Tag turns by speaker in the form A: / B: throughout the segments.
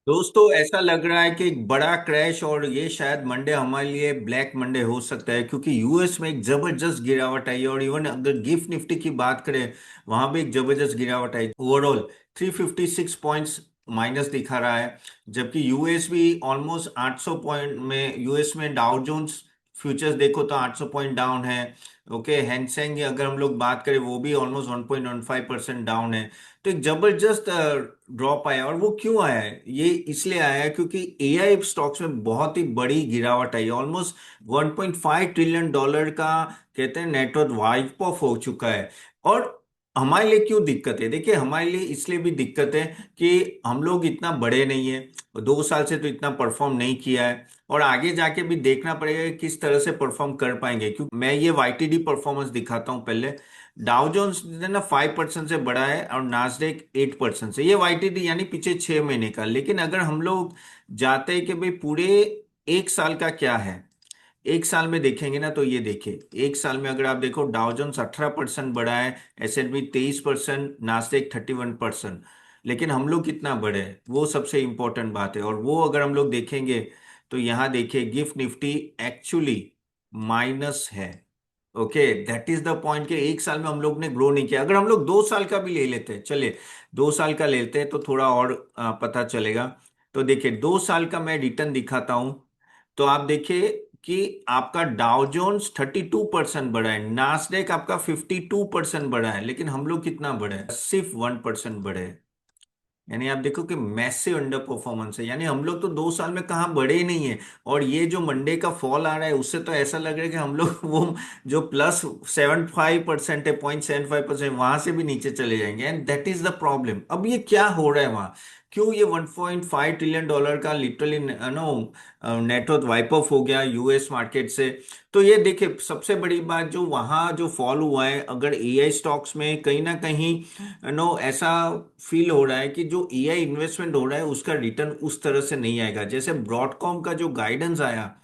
A: दोस्तों ऐसा लग रहा है कि एक बड़ा क्रैश और ये शायद मंडे हमारे लिए ब्लैक मंडे हो सकता है, क्योंकि यूएस में एक जबरदस्त गिरावट आई है। और इवन अगर गिफ्ट निफ्टी की बात करें, वहां भी एक जबरदस्त गिरावट आई। ओवरऑल 356 पॉइंट्स माइनस दिखा रहा है। जबकि यूएस भी ऑलमोस्ट 800 पॉइंट में, यूएस में डाउ जोन्स फ्यूचर्स देखो तो 800 पॉइंट डाउन है। ओके, हैंसेंग अगर हम लोग बात करें वो भी ऑलमोस्ट 1.15% डाउन है। तो एक जबरदस्त ड्रॉप आया। और वो क्यों आया है? ये इसलिए आया है क्योंकि एआई स्टॉक्स में बहुत ही बड़ी गिरावट आई, ऑलमोस्ट 1.5 ट्रिलियन डॉलर का कहते हैं नेटवर्थ वाइप ऑफ हो चुका है। और हमारे लिए क्यों दिक्कत है? देखिए, हमारे लिए इसलिए भी दिक्कत है कि हम लोग इतना बड़े नहीं है, 2 साल से तो इतना परफॉर्म नहीं किया है। और आगे जाके भी देखना पड़ेगा कि किस तरह से परफॉर्म कर पाएंगे। क्योंकि मैं ये वाईटीडी परफॉर्मेंस दिखाता हूँ पहले। डाउ जोन्स जो ना 5% से बढ़ा है और नास्डेक 8% से। ये वाईटीडी यानी पीछे 6 महीने का। लेकिन अगर हम लोग जाते हैं कि भाई पूरे 1 साल का क्या है, 1 साल में देखेंगे ना, तो ये देखिए 1 साल में अगर आप देखो, डाउ जोन्स 18% बढ़ा है, एसएनपी 23%, नास्डेक 31%। लेकिन हम लोग कितना बढ़े हैं, वो सबसे इंपॉर्टेंट बात है। और वो अगर हम लोग देखेंगे तो यहाँ देखिए गिफ्ट निफ्टी एक्चुअली माइनस है। Okay, that is the point कि 1 साल में हम लोग ने ग्रो नहीं किया। अगर हम लोग 2 साल का भी ले लेते हैं, चलिए 2 साल का लेते हैं तो थोड़ा और पता चलेगा। तो देखिए 2 साल का मैं रिटर्न दिखाता हूं। तो आप देखिए कि आपका डाउ जोन्स 32% बढ़ा है, नास्डेक आपका 52% बढ़ा है, लेकिन हम लोग कितना बढ़े हैं? सिर्फ 1% बढ़े हैं। यानी आप देखो कि मैसिव अंडर परफॉर्मेंस है। यानी हम लोग तो 2 साल में कहाँ बढ़े ही नहीं है। और ये जो मंडे का फॉल आ रहा है उससे तो ऐसा लग रहा है कि हम लोग वो जो +75% है, 0.75%, वहां से भी नीचे चले जाएंगे। And that is the problem. अब ये क्या हो रहा है वहां? क्यों ये 1.5 ट्रिलियन डॉलर का literally no net worth wipe off हो गया यूएस मार्केट से? तो ये देखिए सबसे बड़ी बात, जो वहां जो फॉल हुआ है, अगर एआई स्टॉक्स में कहीं ना कहीं नो ऐसा फील हो रहा है कि जो एआई इन्वेस्टमेंट हो रहा है उसका रिटर्न उस तरह से नहीं आएगा। जैसे ब्रॉडकॉम का जो गाइडेंस आया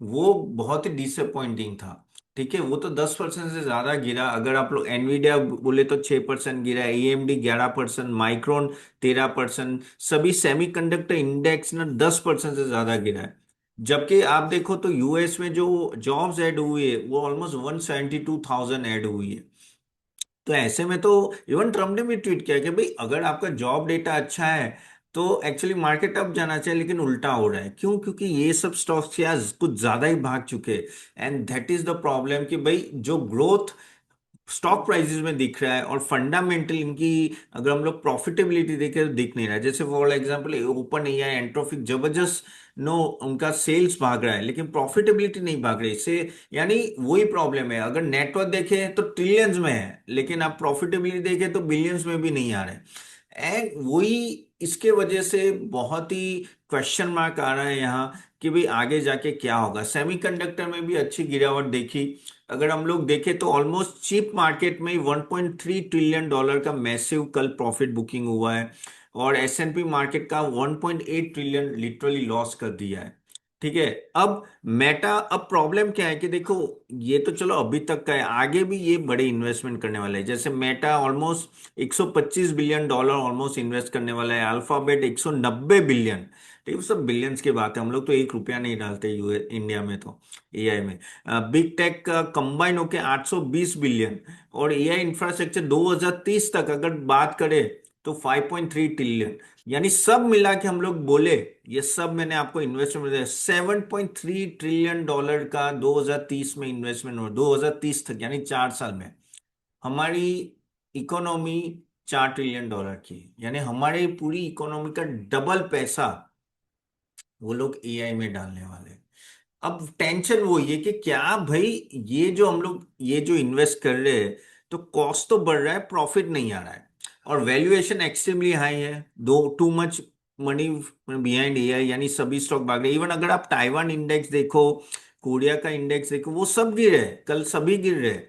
A: वो बहुत ही डिसअपॉइंटिंग था। ठीक है, वो तो 10% से ज्यादा गिरा। अगर आप लोग एनवीडिया बोले तो 6% गिरा, एएमडी 11%, माइक्रोन 13%, सभी सेमीकंडक्टर इंडेक्स ना 10% से ज्यादा गिरा है। जबकि आप देखो तो यूएस में जो जॉब्स ऐड हुई है वो ऑलमोस्ट 172,000 ऐड हुई है। तो ऐसे में तो इवन ट्रम्प ने भी ट्वीट किया कि भाई अगर आपका जॉब डेटा अच्छा है तो एक्चुअली मार्केट अप जाना चाहिए। लेकिन उल्टा हो रहा है। क्यों? क्योंकि ये सब स्टॉक्स आज कुछ ज्यादा ही भाग चुके हैं। And that is the problem कि भाई जो ग्रोथ स्टॉक प्राइसेस में दिख रहा है और फंडामेंटल इनकी अगर हम लोग प्रॉफिटेबिलिटी देखें तो दिख नहीं रहा है। जैसे for example open AI, entropic, जबरदस्त नो उनका सेल्स भाग रहा है लेकिन प्रॉफिटेबिलिटी नहीं भाग रही इससे। यानी वही प्रॉब्लम है। अगर नेटवर्थ देखें तो ट्रिलियंस में है, लेकिन आप प्रॉफिटेबिलिटी देखें तो बिलियंस में भी नहीं आ रहे। एंड वही इसके वजह से बहुत ही क्वेश्चन मार्क आ रहा है यहाँ कि भाई आगे जाके क्या होगा। सेमीकंडक्टर में भी अच्छी गिरावट देखी। अगर हम लोग देखें तो ऑलमोस्ट चिप मार्केट में 1.3 ट्रिलियन डॉलर का मैसिव कल प्रॉफिट बुकिंग हुआ है। और एसएनपी मार्केट का 1.8 ट्रिलियन लिटरली लॉस कर दिया है। ठीक है। अब मेटा, अब प्रॉब्लम क्या है कि देखो ये तो चलो अभी तक का है, आगे भी ये बड़े इन्वेस्टमेंट करने वाले हैं। जैसे Meta almost 125 billion dollar almost invest करने वाला है, अल्फाबेट 190 बिलियन। ठीक है, सब बिलियंस की बात है। हम लोग तो 1 रुपया नहीं डालते यूए इंडिया में तो एआई में। बिग टेक का कंबाइन होके 820 बिलियन। और एआई इंफ्रास्ट्रक्चर 2030 तक अगर बात करें तो 5.3 ट्रिलियन। यानी सब मिला के हम लोग बोले, ये सब मैंने आपको इन्वेस्टमेंट 7.3 ट्रिलियन डॉलर का 2030 में इन्वेस्टमेंट हो, 2030 तक यानी 4 साल में हमारी इकोनॉमी 4 ट्रिलियन डॉलर की। यानी हमारे पूरी इकोनॉमी का डबल पैसा वो लोग एआई में डालने वाले हैं। अब टेंशन वो ये कि क्या भाई, ये जो हम लोग ये जो इन्वेस्ट कर रहे हैं तो कॉस्ट तो बढ़ रहा है, प्रॉफिट नहीं आ रहा है। और वैल्यूएशन एक्सट्रीमली हाई है, दो too much money behind AI. यानी सभी स्टॉक भाग रहे हैं। इवन अगर आप ताइवान इंडेक्स देखो, कोरिया का इंडेक्स देखो, वो सब गिर रहे हैं, कल सभी गिर रहे हैं।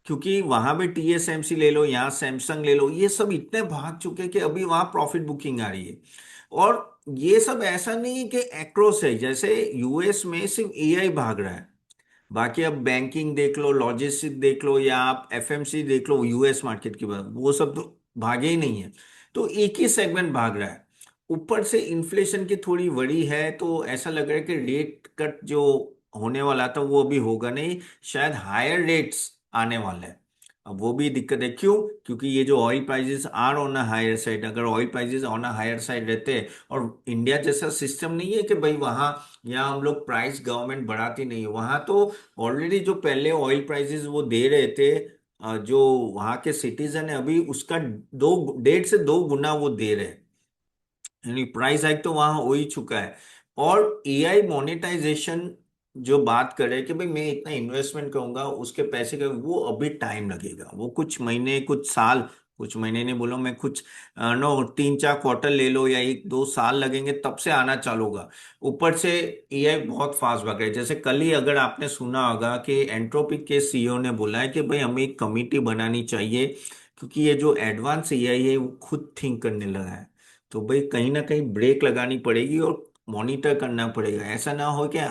A: क्योंकि वहां पे टीएसएमसी ले लो, यहाँ सैमसंग ले लो, ये सब इतने भाग चुके हैं कि अभी वहां प्रॉफिट बुकिंग आ रही है। और ये सब ऐसा नहीं है कि एक्रोस है। जैसे यूएस में सिर्फ एआई भाग रहा है, बाकी अब बैंकिंग देख लो, लॉजिस्टिक देख लो, या आप एफएमसी देख लो, यूएस मार्केट की बात, वो सब तो भागे ही नहीं है। तो एक ही सेगमेंट भाग रहा है। ऊपर से इन्फ्लेशन की थोड़ी वरी है, तो ऐसा लग रहा है कि रेट कट जो होने वाला था वो अभी होगा नहीं, शायद हायर रेट्स आने वाले हैं। अब वो भी दिक्कत है, क्यों? क्योंकि ये जो oil prices are on a higher side, अगर oil prices on a higher side रहते हैं, और इंडिया जैसा सिस्टम नहीं है कि भाई वहाँ, यहाँ हम लोग प्राइस गवर्नमेंट बढ़ाती नहीं है, वहाँ तो ऑलरेडी जो पहले ऑयल प्राइसेस वो दे रहे थे, जो वहाँ के सिटीजन है अभी उसका 1.5 से 2 गुना वो दे रहे हैं, यानी प्राइस हाइक तो वहां हो ही चुका है। और एआई मोनेटाइजेशन जो बात करे कि भाई मैं इतना इन्वेस्टमेंट करूंगा उसके पैसे का, वो अभी टाइम लगेगा, वो कुछ महीने कुछ साल, कुछ महीने नहीं बोलो मैं, कुछ नो 3-4 क्वार्टर ले लो या 1-2 साल लगेंगे तब से आना चालू होगा। ऊपर से एआई बहुत फास्ट भाग रहा है। जैसे कल ही अगर आपने सुना होगा कि एंट्रोपिक के सीईओ ने बोला है कि भाई हमें एक कमिटी बनानी चाहिए, क्योंकि ये जो एडवांस एआई है वो खुद थिंक करने लगा है। तो भाई कहीं ना कहीं ब्रेक लगानी पड़ेगी और मॉनिटर करना पड़ेगा, ऐसा ना हो क्या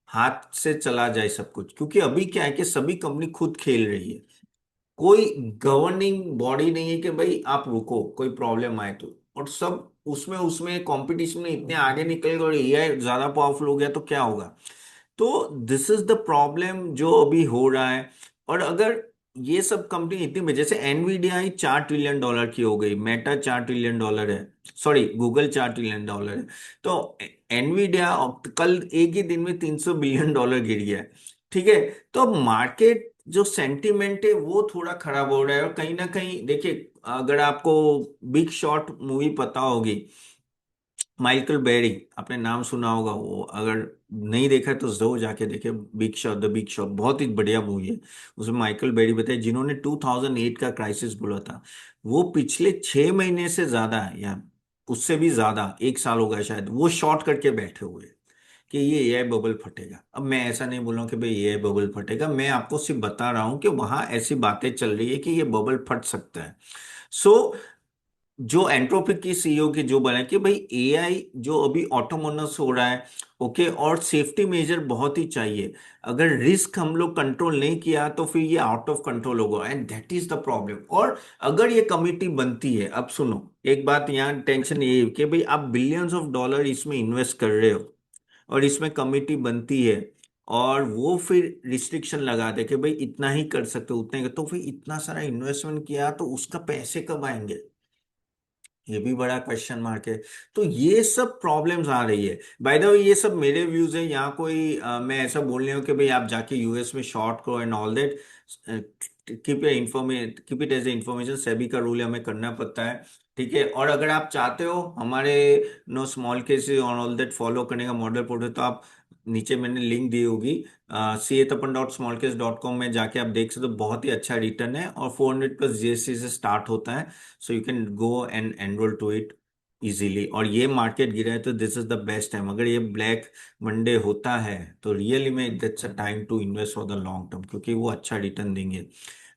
A: हाथ से चला जाए सब कुछ, क्योंकि अभी क्या है कि सभी कंपनी खुद खेल रही है, कोई गवर्निंग बॉडी नहीं है कि भाई आप रुको कोई प्रॉब्लम आए तो। और सब उसमें उसमें कंपटीशन में इतने आगे निकल गए और एआई ज्यादा पावरफुल हो गया तो क्या होगा। तो दिस इज द प्रॉब्लम जो अभी हो रहा है। और अगर ये सब कंपनी इतनी में, जैसे एनवीडिया ही $4 ट्रिलियन की हो गई, मेटा $4 ट्रिलियन है, सॉरी गूगल $4 ट्रिलियन है, तो एनवीडिया कल एक ही दिन में $300 बिलियन गिर गया है। ठीक है। तो अब मार्केट जो सेंटिमेंट है वो थोड़ा खराब हो रहा है, और कहीं ना कहीं देखिए, अगर आपको बिग शॉट मूवी पता होगी, माइकल बेरी, आपने नाम सुना होगा, वो अगर नहीं देखा है तो जरूर जाके देखे, big shot, the big shot बहुत ही बढ़िया मूवी है। उसमें माइकल बेरी बताए जिन्होंने 2008 का क्राइसिस बोला था, वो पिछले 6 महीने से ज्यादा है, या उससे भी ज्यादा, 1 साल हो गया शायद, वो शॉर्ट करके बैठे हुए हैं कि ये एआई बबल फटेगा। अब मैं ऐसा नहीं बोल रहा हूँ कि भाई एआई बबल फटेगा, मैं आपको सिर्फ बता रहा हूँ कि वहां ऐसी बातें चल रही है कि ये बबल फट सकता है। सो जो एंट्रोपिक की सीईओ की जो बना कि भाई एआई जो अभी ऑटोनोमस हो रहा है, ओके, और सेफ्टी मेजर बहुत ही चाहिए। अगर रिस्क हम लोग कंट्रोल नहीं किया तो फिर ये आउट ऑफ कंट्रोल होगा, and that is the problem. और अगर ये कमिटी बनती है, अब सुनो एक बात, यहाँ टेंशन ये है कि भाई आप $बिलियंस इसमें इन्वेस्ट कर रहे हो, और इसमें कमिटी बनती है, और वो फिर रिस्ट्रिक्शन लगा दे कि भाई इतना ही कर सकते हो, उतने तो फिर इतना सारा इन्वेस्टमेंट किया तो उसका पैसे कब आएंगे, ये भी बड़ा क्वेश्चन मार्क है। तो ये सब प्रॉब्लम्स आ रही है। बाय द वे ये सब मेरे व्यूज है, यहाँ कोई मैं ऐसा बोल रही हूँ कि भाई आप जाके यूएस में शॉर्ट करो and all that, keep it as a information, SEBI का रूल हमें करना पड़ता है। ठीक है। और अगर आप चाहते हो हमारे नो स्मॉल केसेस और ऑल दैट फॉलो करने का मॉडल पोर्टल, तो आप नीचे मैंने लिंक दी होगी, CA-Tapan.smallcase.com में जाके आप देख सकते हो, बहुत ही अच्छा रिटर्न है, और 400+ जीएसटी से स्टार्ट होता है। So you can go and enroll to it easily. और ये मार्केट गिरा है तो this is the best time, अगर ये ब्लैक मंडे होता है तो रियली में that's a time to invest for the long term, क्योंकि वो अच्छा रिटर्न देंगे।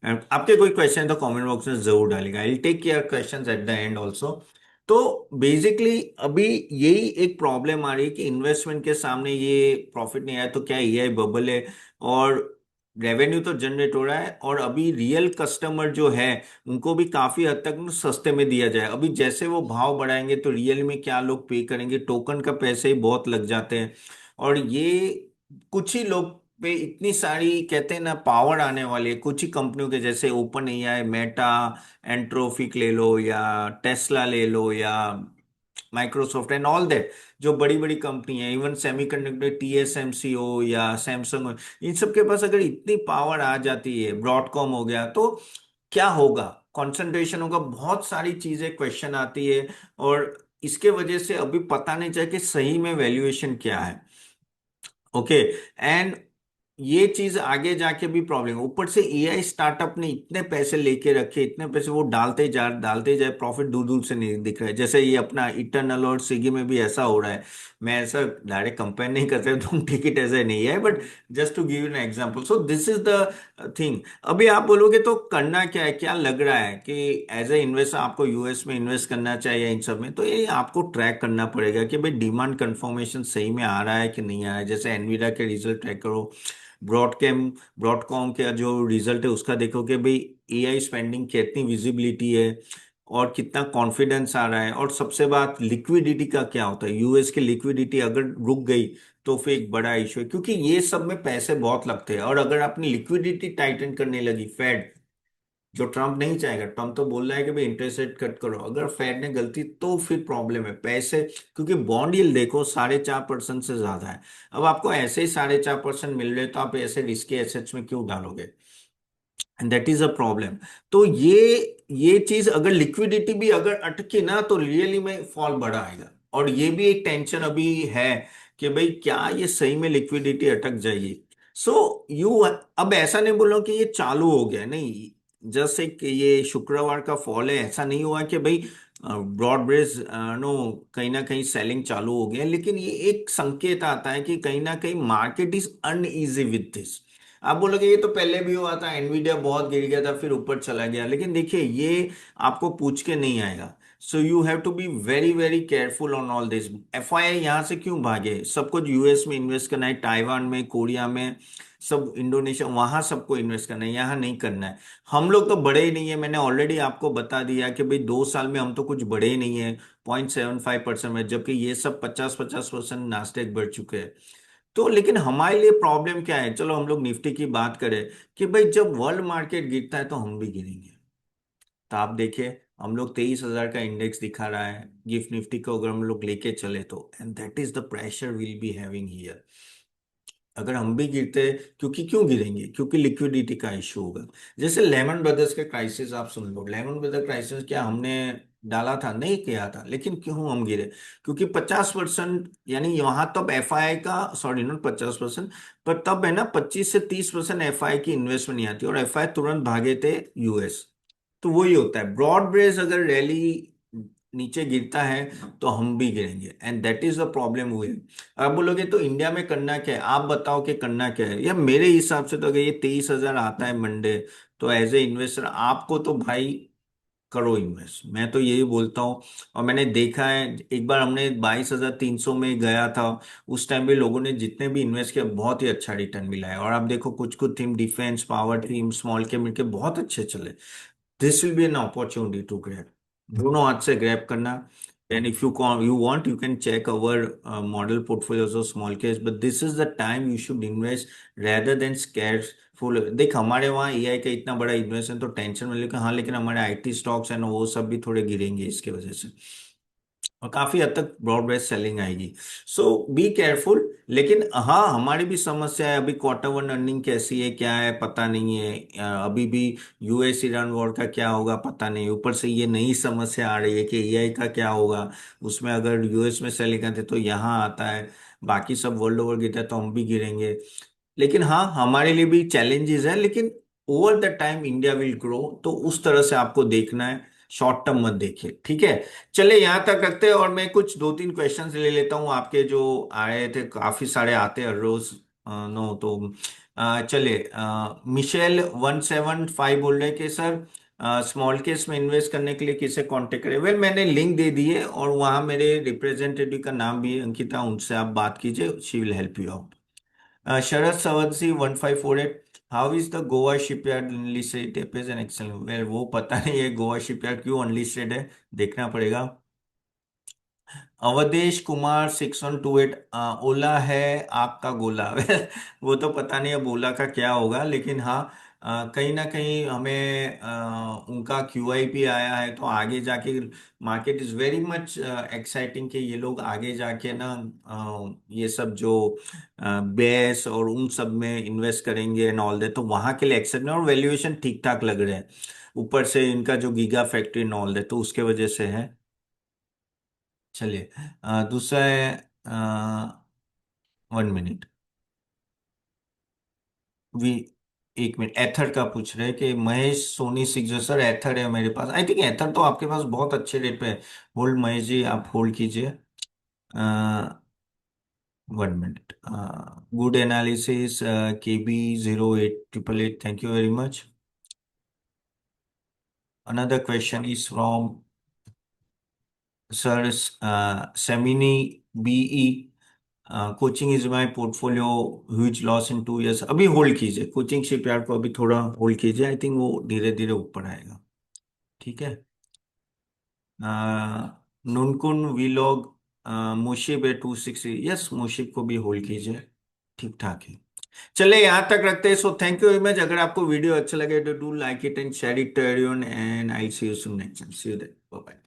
A: And आपके कोई क्वेश्चन है तो कमेंट बॉक्स में जरूर डालेगा, I will take care questions at the end also. तो बेसिकली अभी यही एक प्रॉब्लम आ रही है कि इन्वेस्टमेंट के सामने ये प्रॉफिट नहीं आया तो क्या एआई बबल है, और रेवेन्यू तो जनरेट हो रहा है, और अभी रियल कस्टमर जो है उनको भी काफी हद तक सस्ते में दिया जाए। अभी जैसे वो भाव बढ़ाएंगे तो रियल में क्या लोग पे करेंगे, टोकन का पैसे ही बहुत लग जाते हैं। और ये कुछ ही लोग पे इतनी सारी कहते हैं ना पावर आने वाली है, कुछ ही कंपनियों के, जैसे ओपन एआई, मेटा, एंट्रोपिक ले लो, या टेस्ला ले लो, या माइक्रोसॉफ्ट एंड ऑल दैट, जो बड़ी बड़ी कंपनी है, इवन सेमीकंडक्टर TSMC हो या सैमसंग हो, इन सब के पास अगर इतनी पावर आ जाती है, ब्रॉडकॉम हो गया, तो क्या होगा, कंसंट्रेशन होगा, बहुत सारी चीजें क्वेश्चन आती है। और इसके वजह से अभी पता नहीं चला कि सही में वैल्यूएशन क्या है। ओके। एंड ये चीज आगे जाके भी प्रॉब्लम, ऊपर से एआई स्टार्टअप ने इतने पैसे लेके रखे, इतने पैसे वो डालते जाए, प्रॉफिट दूर दूर से नहीं दिख रहा है। जैसे ये अपना इटरनल और स्विगी में भी ऐसा हो रहा है। मैं ऐसा डायरेक्ट कंपेयर नहीं करता तुम टिकट ऐसा नहीं है, but just to give an example, so this is the thing. अभी आप बोलोगे तो करना क्या है, क्या लग रहा है कि एज ए इन्वेस्टर आपको यूएस में इन्वेस्ट करना चाहिए इन सब में, तो ये आपको ट्रैक करना पड़ेगा कि भाई डिमांड कंफर्मेशन सही में आ रहा है कि नहीं आ रहा है। जैसे एनवीडिया के रिजल्ट ट्रैक करो, ब्रॉडकैम ब्रॉडकॉम का जो रिजल्ट है उसका देखो कि भाई एआई स्पेंडिंग कितनी विजिबिलिटी है, और कितना कॉन्फिडेंस आ रहा है, और सबसे बात लिक्विडिटी का क्या होता है, यूएस की लिक्विडिटी अगर रुक गई तो फिर एक बड़ा इशू है, क्योंकि ये सब में पैसे बहुत लगते हैं। और अगर अपनी लिक्विडिटी टाइटन करने लगी फेड, जो ट्रम्प नहीं चाहेगा, ट्रम्प तो बोल रहा है कि भाई इंटरेस्ट रेट कट करो, अगर फेड ने गलती तो फिर प्रॉब्लम है पैसे। क्योंकि बॉन्ड यील्ड देखो 4.5% से ज्यादा है। अब आपको ऐसे ही 4.5% मिल रहे तो आप ऐसे रिस्की एसेट्स में क्यों डालोगे, and that is a problem. तो ये चीज अगर लिक्विडिटी भी अगर अटके ना तो रियली में फॉल बड़ा आएगा। और ये भी एक टेंशन अभी है कि भाई क्या ये सही में लिक्विडिटी अटक जाएगी। सो यू, अब ऐसा नहीं बोल रहा हूं कि ये चालू हो गया, नहीं। जैसे कि ये शुक्रवार का फॉल है, ऐसा नहीं हुआ कि भाई ब्रॉड बेस नो कहीं ना कहीं सेलिंग चालू हो गया, लेकिन ये एक संकेत आता है कि कहीं ना कहीं market is uneasy with this. आप बोलोगे ये तो पहले भी हुआ था, एनवीडिया बहुत गिर गया था फिर ऊपर चला गया, लेकिन देखिए ये आपको पूछ के नहीं आएगा। So you have to be very very careful on all this. FII यहाँ से क्यों भागे, सबको यूएस में इन्वेस्ट करना है, ताइवान में, कोरिया में, सब इंडोनेशिया, वहां सबको इन्वेस्ट करना है, यहाँ नहीं करना है। हम लोग तो बड़े ही नहीं है, मैंने ऑलरेडी आपको बता दिया कि भाई 2 साल में हम तो कुछ बड़े ही नहीं है, 0.75% में, जबकि ये सब 50-50% नास्टेक बढ़ चुके हैं। तो लेकिन हमारे लिए प्रॉब्लम क्या है, चलो हम लोग निफ्टी की बात करें कि भाई जब वर्ल्ड मार्केट गिरता है तो हम भी गिरेंगे। तो आप देखिए हम लोग 23,000 का इंडेक्स दिखा रहा है, गिफ्ट निफ्टी को अगर हम लोग लेके चले तो, and that is the pressure will be having here. अगर हम भी गिरते, क्योंकि क्यों गिरेंगे, क्योंकि लिक्विडिटी का इशू होगा। जैसे लेमन ब्रदर्स के क्राइसिस आप सुन लो, लेमन ब्रदर क्राइसिस क्या हमने डाला था, नहीं किया था, लेकिन क्यों हम गिरे, क्योंकि 50%, यानी वहां तब एफआई का, सॉरी नॉट 50%, पर तब है ना 25 से 30% एफआई की इन्वेस्टमेंट नहीं आती, और एफआई तुरंत भागे थे यूएस। तो वही होता है, ब्रॉड बेस अगर रैली नीचे गिरता है तो हम भी गिरेंगे, and that is the problem हुए। आप बोलोगे तो इंडिया में करना क्या है, आप बताओ कि करना क्या है, या मेरे हिसाब से तो अगर ये 23,000 आता है मंडे, तो एज ए इन्वेस्टर आपको तो भाई करो इन्वेस्ट, मैं तो यही बोलता हूँ। और मैंने देखा है, एक बार हमने 22,300 में गया था, उस टाइम भी लोगों ने जितने भी इन्वेस्ट किया बहुत ही अच्छा रिटर्न मिला है। और आप देखो कुछ कुछ theme, defence, power theme, small के मिलके बहुत अच्छे चले। This will be an opportunity to grab, दोनों हाथ से ग्रैब करना। And if you want, you can check our model portfolios of small caps, but this is the time you should invest rather than scares full. देख हमारे वहाँ AI का इतना बड़ा इन्वेस्टमेंट तो टेंशन में, लेकिन हाँ, लेकिन हमारे आईटी स्टॉक्स हैं ना, वो सब भी थोड़े गिरेंगे इसके वजह से, और काफी हद तक ब्रॉड बेस्ड सेलिंग आएगी। सो बी केयरफुल। लेकिन हाँ, हमारी भी समस्या है, अभी क्वार्टर वन अर्निंग कैसी है क्या है पता नहीं है, अभी भी यूएस ईरान वॉर का क्या होगा पता नहीं, ऊपर से ये नई समस्या आ रही है कि एआई का क्या होगा, उसमें अगर यूएस में सेलिंग आते तो यहाँ आता है, बाकी सब वर्ल्ड ओवर गिरता है तो हम भी गिरेंगे। लेकिन हाँ, हमारे लिए भी चैलेंजेस है, लेकिन over the time India will grow, तो उस तरह से आपको देखना है, शॉर्ट टर्म मत देखिए, ठीक है। चले यहां तक रखते हैं, और मैं कुछ 2-3 क्वेश्चंस ले लेता हूं आपके जो आए थे, काफी सारे आते हैं हर रोज। नो तो चले, मिशेल 175 बोल रहे हैं कि सर स्मॉल केस में इन्वेस्ट करने के लिए किसे कांटेक्ट करें। वेल, मैंने लिंक दे दी है, और वहां मेरे रिप्रेजेंटेटिव का नाम भी है अंकिता, उनसे आप बात कीजिए, she will help you out. Sharad Savanshi 1548, how is the Goa shipyard unlisted as an excel, well वो पता नहीं है गोवा शिपयार्ड क्यों अनलिस्टेड है, देखना पड़ेगा। अवधेश कुमार 6128, ओला है आपका गोला वेल वो तो पता नहीं अब ओला का क्या होगा, लेकिन हाँ, कहीं ना कहीं हमें उनका क्यूआईपी आया है, तो आगे जाके market is very much exciting कि ये लोग आगे जाके ना ये सब जो बेस और उन सब में इन्वेस्ट करेंगे एंड ऑल दैट, तो वहां के लिए एक्सेप्ट, और वैल्यूएशन ठीक ठाक लग रहे हैं, ऊपर से इनका जो giga factory and all that, तो उसके वजह से है। चलिए, दूसरा है, 1 मिनट, वी, 1 मिनट, एथर का पूछ रहे हैं कि महेश सोनी 6, सर एथर है मेरे पास, आई थिंक एथर तो आपके पास बहुत अच्छे रेट पे है। होल्ड महेश जी, आप होल्ड कीजिए। 1 minute, good analysis, KB 0888, thank you very much. Another question is from sir सेमिनी बीई, Cochin is my portfolio, huge loss in 2 years, अभी होल्ड कीजिए कोचिंग शिपयार्ड को, अभी थोड़ा होल्ड कीजिए, आई थिंक वो धीरे धीरे ऊपर आएगा, ठीक है। नुनकुन वीलॉग, मुशीब है 260, यस मुशीब को भी होल्ड कीजिए, ठीक ठाक है। चलिए यहाँ तक रखते हैं। So thank you very much. अगर आपको वीडियो अच्छा लगे तो do like it and share it to everyone, and I see you soon next time. See you there, bye bye.